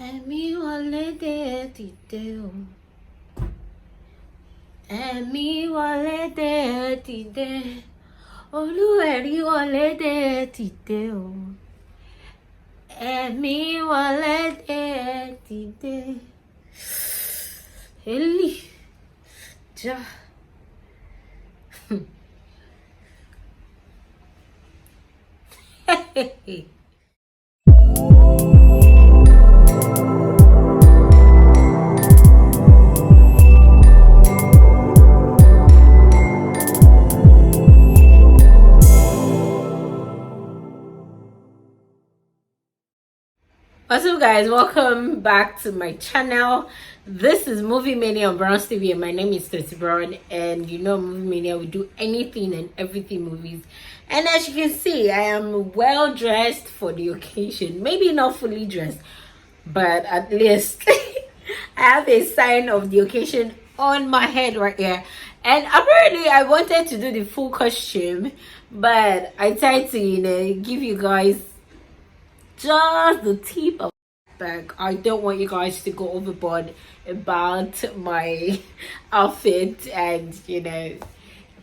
Ẹ̀mí wọlé dé dìde o. Ẹ̀mí wọlé dé dìde. Olúwẹ̀rí wọlé dé dìde o. Ẹ̀mí wọlé dé dìde. Eli. Ja. Hey. What's up, guys? Welcome back to my channel. This is Movie Mania on Browns TV, and my name is Stacey Brown. And you know, Movie Mania, we do anything and everything movies. And as you can see, I am well dressed for the occasion. Maybe not fully dressed, but at least I have a sign of the occasion on my head right here. And apparently, I wanted to do the full costume, but I tried to, give you guys just the tip of the bag. I don't want you guys to go overboard about my outfit, and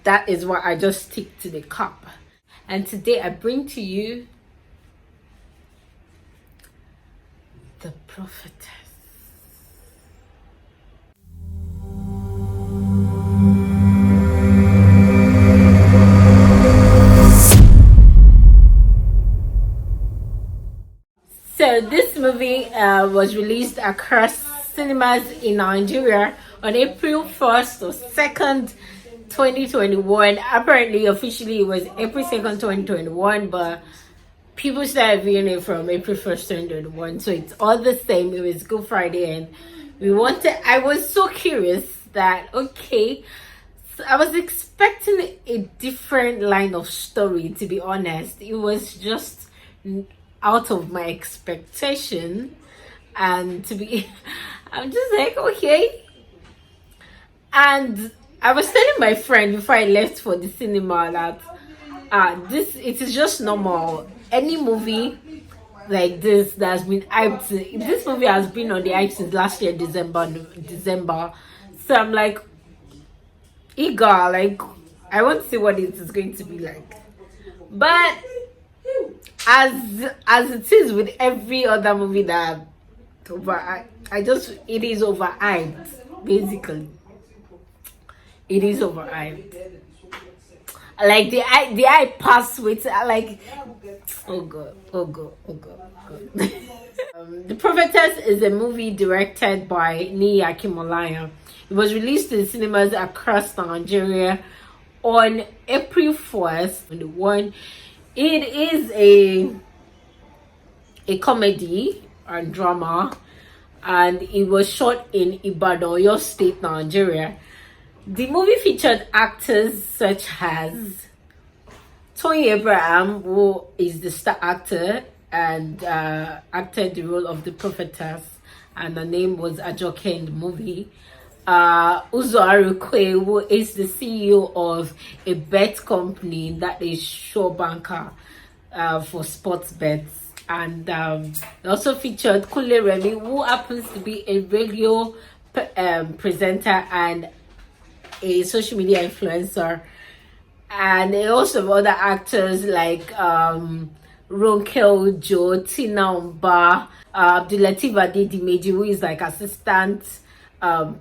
that is why I just stick to the cup. And today I bring to you the Prophetess. So this movie was released across cinemas in Nigeria on April 1st or 2nd, 2021. Apparently, officially, it was April 2nd, 2021, but people started viewing it from April 1st, 2021. So it's all the same. It was Good Friday, and I was so curious that, okay, so I was expecting a different line of story, to be honest. It was just out of my expectation, and I'm just like, okay. And I was telling my friend before I left for the cinema that it is just normal. Any movie like this that's been hyped, this movie has been on the hype since last year December. So I'm like eager, like I want to see what it is going to be like. But as it is with every other movie that it is overhyped. Basically, it is overhyped. Like the eye pass with like, oh god. The Prophetess is a movie directed by Niyi Akinmolayan. It was released in cinemas across Nigeria on April 1st. It is a comedy and drama, and it was shot in Ibadan, Oyo State, Nigeria. The movie featured actors such as Toyin, who is the star actor and acted the role of the Prophetess, and her name was Ajoke in the movie. Uzor Arukwe, who is the CEO of a bet company that is Sure Banker for sports bets. And it also featured Kunle Remi, who happens to be a radio presenter and a social media influencer. And also other actors like Ronke, Tina, Lateef Adedimeji, who is like assistant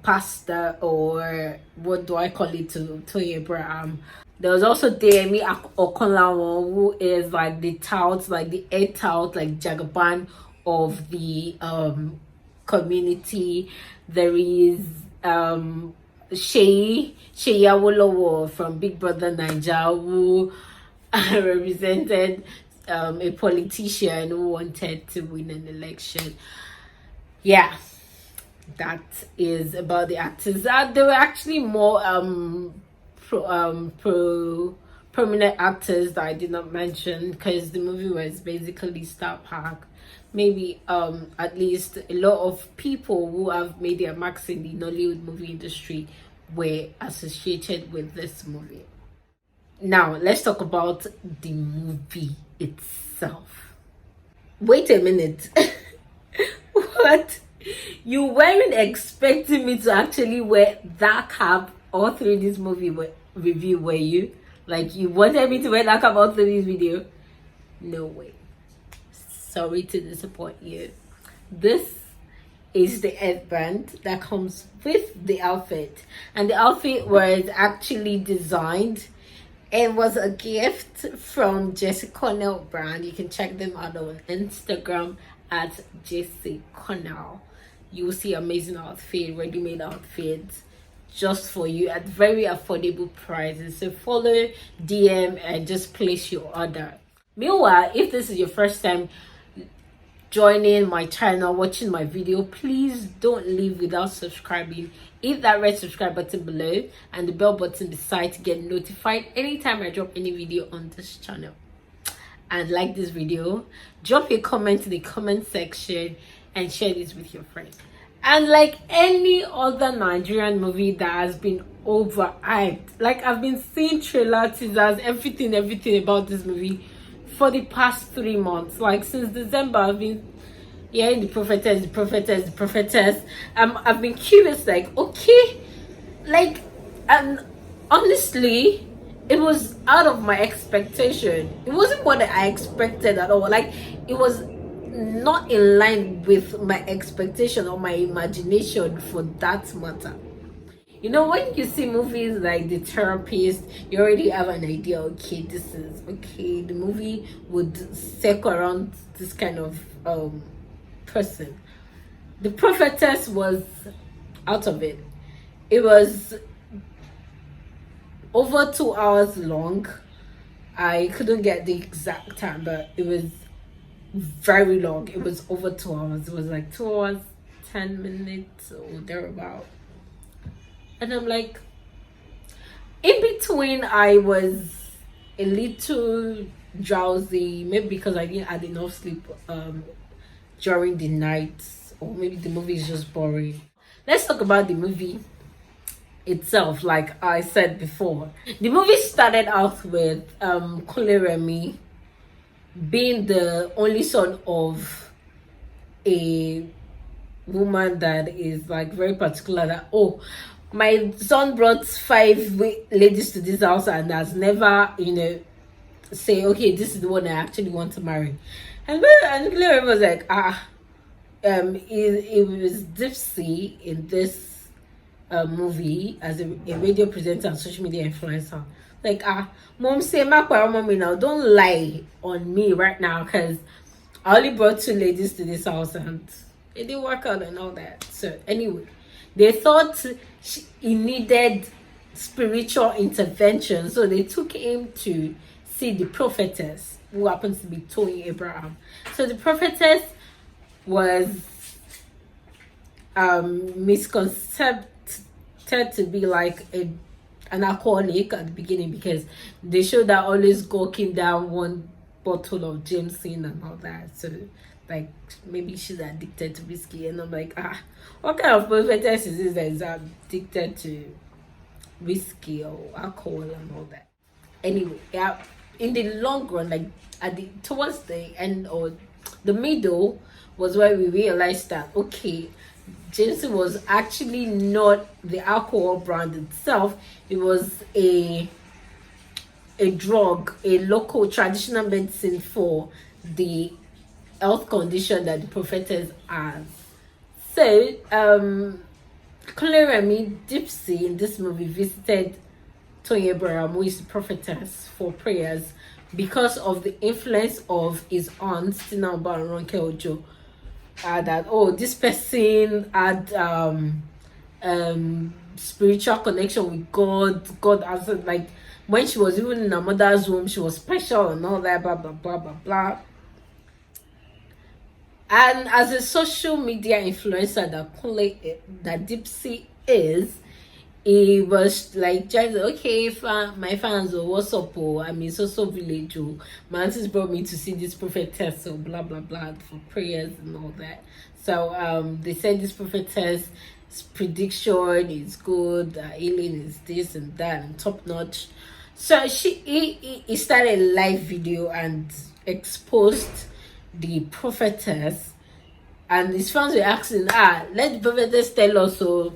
pastor, or what do I call it, to Abraham. There was also Deyemi Okanlawon, who is like the tout, like the head tout, like Jagaban of the community. There is Sheyi Awolowo from Big Brother Naija, who represented a politician who wanted to win an election. Yeah, that is about the actors. There were actually more prominent actors that I did not mention, because the movie was basically star packed. Maybe at least a lot of people who have made their marks in the Nollywood movie industry were associated with this movie. Now let's talk about the movie itself. Wait a minute. But you weren't expecting me to actually wear that cap all through this review, were you? Like, you wanted me to wear that cap all through this video? No way. Sorry to disappoint you. This is the headband that comes with the outfit, and the outfit was actually designed. It was a gift from Jesse Cornell brand. You can check them out on Instagram at Jesse Cornell. You will see amazing outfit, ready-made outfits just for you at very affordable prices. So follow, DM, and just place your order. Meanwhile, if this is your first time joining my channel, watching my video, please don't leave without subscribing. Hit that red subscribe button below and the bell button beside to get notified anytime I drop any video on this channel. And like this video, drop a comment in the comment section and share this with your friends. And like any other Nigerian movie that has been overhyped, like I've been seeing trailer teasers, everything about this movie for the past 3 months. Like since December, I've been hearing the prophetess. I've been curious, like, okay, like, and honestly, it was out of my expectation. It wasn't what I expected at all. Like, it was not in line with my expectation or my imagination for that matter. You know, when you see movies like The Therapist, you already have an idea, okay, the movie would circle around this kind of person. The Prophetess was out of it. It was over 2 hours long. I couldn't get the exact time, but it was very long. It was over 2 hours. It was like 2 hours 10 minutes or thereabout. And I'm like, in between, I was a little drowsy, maybe because I didn't have enough sleep during the night, or maybe the movie is just boring. Let's talk about the movie itself. Like I said before, the movie started out with Kunle Remi being the only son of a woman that is like very particular, that, oh, my son brought 5 ladies to this house and has never, say, okay, this is the one I actually want to marry. And Claire was like, it was Dipsy in this movie as a radio presenter and social media influencer. Like, mom, say, mommy, now don't lie on me right now, because I only brought 2 ladies to this house and it didn't work out and all that. So anyway, they thought he needed spiritual intervention, so they took him to see the prophetess, who happens to be Toyin Abraham. So the prophetess was misconceived to be like an alcoholic at the beginning, because they showed her always gawking down one bottle of Jameson and all that. So like, maybe she's addicted to whiskey. And I'm like, what kind of prophetess is this that is addicted to whiskey or alcohol and all that? Anyway, yeah, in the long run, like towards the end or the middle was where we realized that, okay, Jameson was actually not the alcohol brand itself. It was a drug, a local traditional medicine for the health condition that the prophetess has. So Kunle Remi Dipsy in this movie visited Toyin Abraham, who is the prophetess, for prayers because of the influence of his aunt Tina and Ronke Ojo. That, oh, this person had spiritual connection with God answered, like when she was even in her mother's womb, she was special and all that, blah blah blah blah blah. And as a social media influencer that Dipsy is, he was like trying to, okay, my fans, oh, what's up, oh, I'm in so village, oh, my aunties brought me to see this prophetess, so blah blah blah, for prayers and all that. So they said this prophetess prediction is good, healing is this and that and top notch. So he started a live video and exposed the prophetess and his fans were asking, let the prophetess tell us, so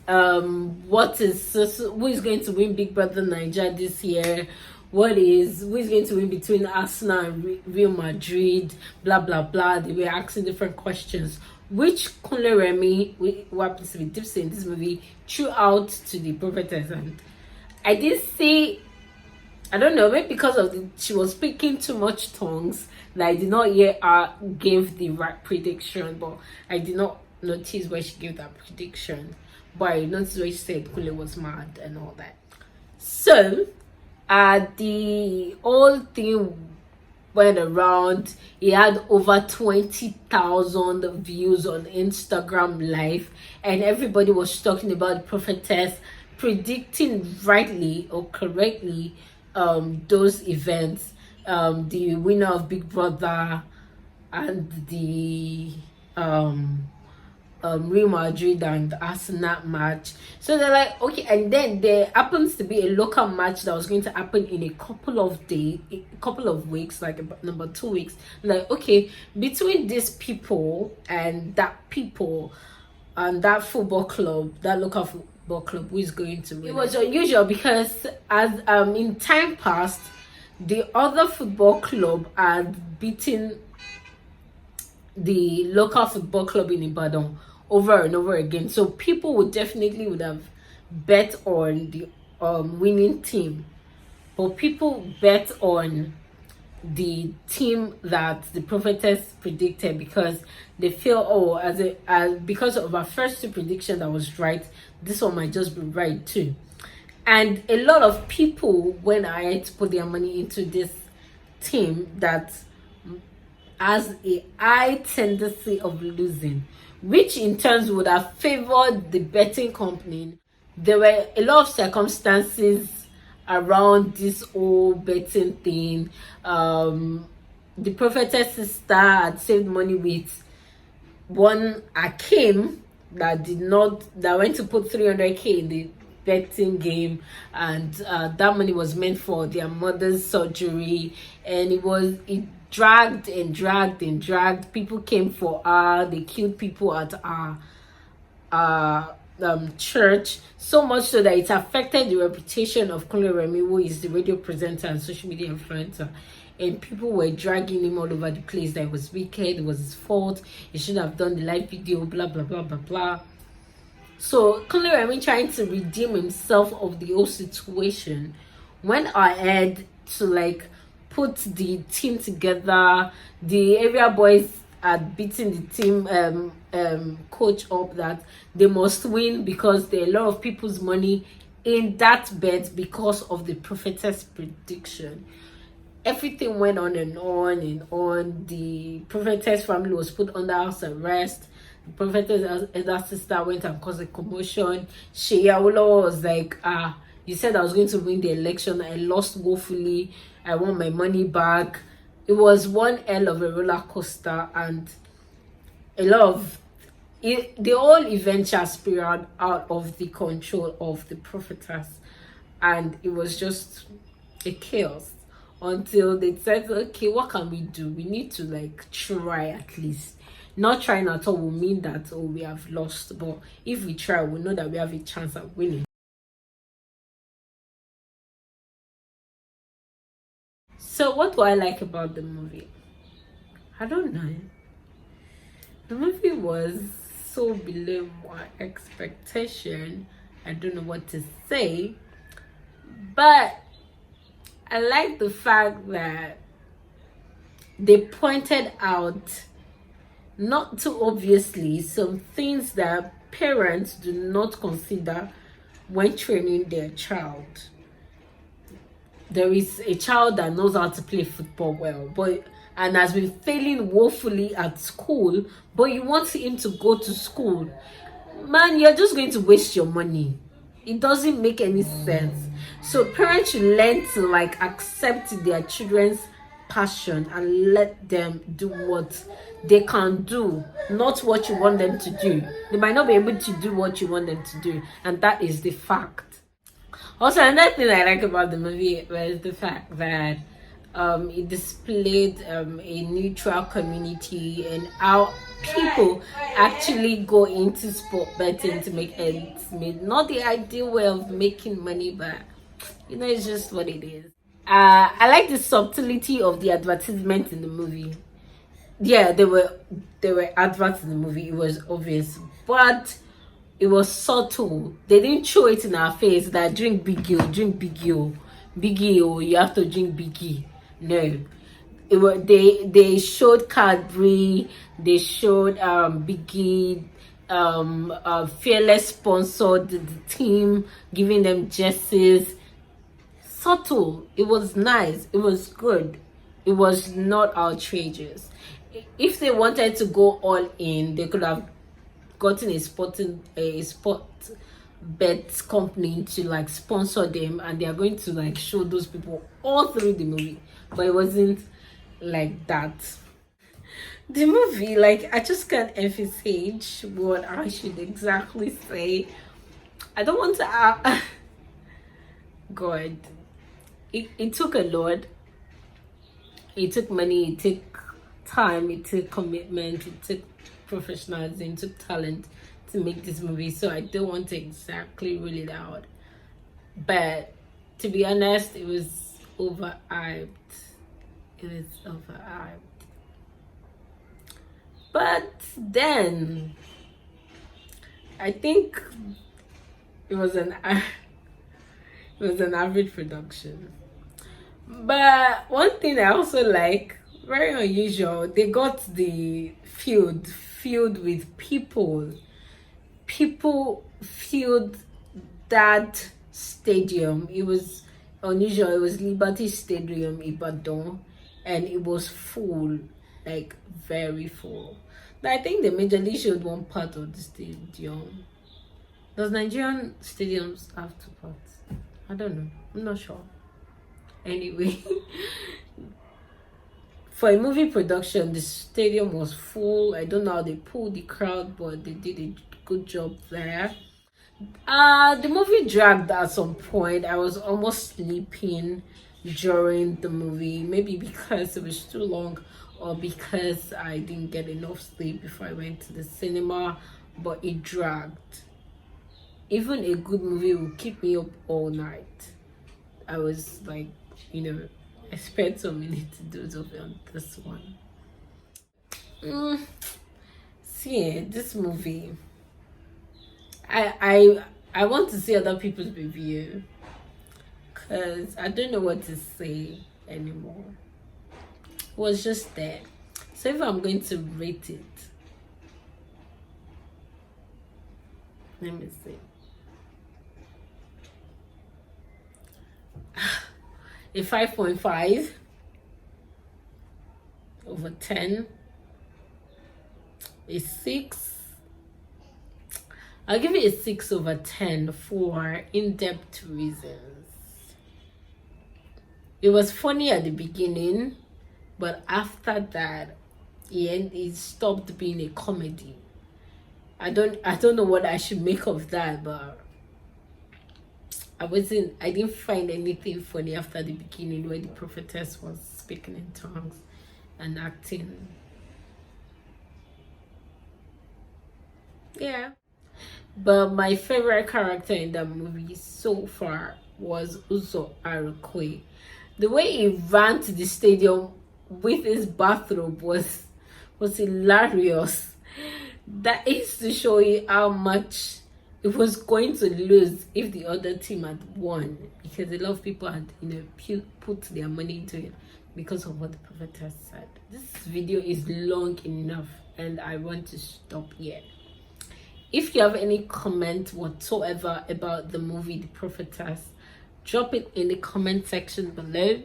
who is going to win Big Brother Nigeria this year, who is going to win between Arsenal and Real Madrid, blah blah blah. They were asking different questions, which Kunle Remi, who happens to be Dipsy in this movie, threw out to the prophetess. And I did see, I don't know, maybe because of she was speaking too much tongues, that I did not hear her give the right prediction, but I did not notice where she gave that prediction. But I noticed where she said Kunle was mad and all that. So, the whole thing went around. He had over 20,000 views on Instagram Live, and everybody was talking about the prophetess predicting rightly or correctly those events, the winner of Big Brother and the Real Madrid and Arsenal match. So they're like, okay, and then there happens to be a local match that was going to happen in a couple of weeks, like about number 2 weeks. Like, okay, between these people and that football club, that local football club, who is going to win? It was unusual because as in time past, the other football club had beaten the local football club in Ibadan over and over again, so people would have bet on the winning team, but people bet on the team that the prophetess predicted because they feel, because of our first two predictions that was right, this one might just be right too. And a lot of people went ahead to put their money into this team that has a high tendency of losing, which in turn would have favored the betting company. There were a lot of circumstances around this whole betting thing. The prophetess sister had saved money with one Akim that went to put 300k in the betting game, and that money was meant for their mother's surgery, and it dragged and dragged and dragged. People came for her. They killed people at our church, so much so that it affected the reputation of Kunle Remi, who is the radio presenter and social media influencer. And people were dragging him all over the place, that it was wicked, it was his fault, he shouldn't have done the live video, blah blah blah blah blah. So Kunle Remi, trying to redeem himself of the whole situation, went ahead to put the team together. The area boys had beaten the team coach up that they must win because there are a lot of people's money in that bet because of the prophetess prediction. Everything went on and on and on. The prophetess family was put under house arrest. The prophetess elder sister went and caused a commotion. Sheyawolo was like, you said I was going to win the election. I lost woefully. I want my money back. It was one hell of a roller coaster, and the whole event just spiraled out of the control of the prophetess, and it was just a chaos until they said, okay, what can we do? We need to try at least. Not trying at all will mean that we have lost, but if we try, we know that we have a chance at winning. So what do I like about the movie? I don't know. The movie was so below my expectation. I don't know what to say, but I like the fact that they pointed out, not too obviously, some things that parents do not consider when training their child. There is a child that knows how to play football well, and has been failing woefully at school, but you want him to go to school. Man, you're just going to waste your money. It doesn't make any sense. So parents should learn to accept their children's passion and let them do what they can do, not what you want them to do. They might not be able to do what you want them to do, and that is the fact. Also, another thing I like about the movie was the fact that It displayed a neutral community and how people actually go into sport betting to make ends meet. Not the ideal way of making money, but you know, it's just what it is. I like the subtlety of the advertisement in the movie. Yeah, there were adverts in the movie. It was obvious, but it was subtle. They didn't show it in our face that drink Biggie, drink Biggie, Biggie, oh, you have to drink Biggie. No, it was they showed Cadbury, they showed Biggie, Fearless sponsored the team, giving them jerseys. Subtle. It was nice. It was good. It was not outrageous. If they wanted to go all in, they could have gotten a sport bet company to like sponsor them, and they are going to like show those people all through the movie. But it wasn't like that. The movie, like, I just can't emphasize what I should exactly say. I don't want to God, it took a lot. It took money, it took time, it took commitment, it took professionalism, it took talent to make this movie. So I don't want to exactly rule it out. But to be honest, it was overhyped. It was overhyped. But then I think it was an average production. But one thing I also like, very unusual, they got the field filled with people filled that stadium. It was unusual. It was Liberty Stadium, Ibadan, and it was full, like very full. But I think they majorly showed one part of the stadium. Does Nigerian stadiums have two parts? I don't know. I'm not sure. Anyway, for a movie production, the stadium was full. I don't know how they pulled the crowd, but they did a good job there. The movie dragged at some point. I was almost sleeping during the movie, maybe because it was too long or because I didn't get enough sleep before I went to the cinema, but it dragged. Even a good movie will keep me up all night. I was like, you know, I spent some minutes to doze off on this one. See, this movie, I want to see other people's review because I don't know what to say anymore. It was just there. So if I'm going to rate it, let me see. A 5.5 over 10. A 6. I'll give it a 6 over 10 for in-depth reasons. It was funny at the beginning, but after that, it stopped being a comedy. I don't know what I should make of that, but I didn't find anything funny after the beginning where the prophetess was speaking in tongues and acting. Yeah. But my favorite character in that movie so far was Uzor Arukwe. The way he ran to the stadium with his bathrobe was hilarious. That is to show you how much it was going to lose if the other team had won, because a lot of people had, put their money into it because of what the prophetess said. This video is long enough and I want to stop here. If you have any comment whatsoever about the movie The Prophetess, drop it in the comment section below.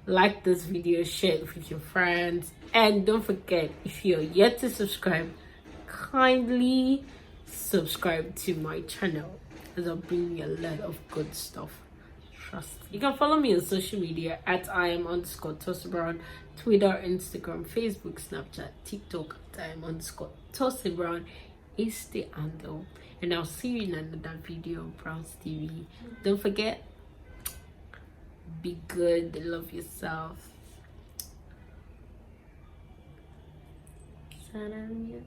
Like this video, share it with your friends, and don't forget, if you're yet to subscribe, kindly subscribe to my channel as I'll bring you a lot of good stuff. Trust. You can follow me on social media at @Iam_TosinBrown, Twitter, Instagram, Facebook, Snapchat, TikTok at @Iam_TosinBrown is the handle. And I'll see you in another video on Browns TV. Don't forget, Be good. Love yourself. Salami.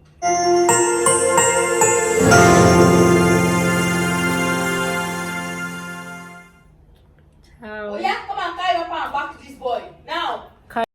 Ciao. Oh yeah, come and carry your pan back to this boy.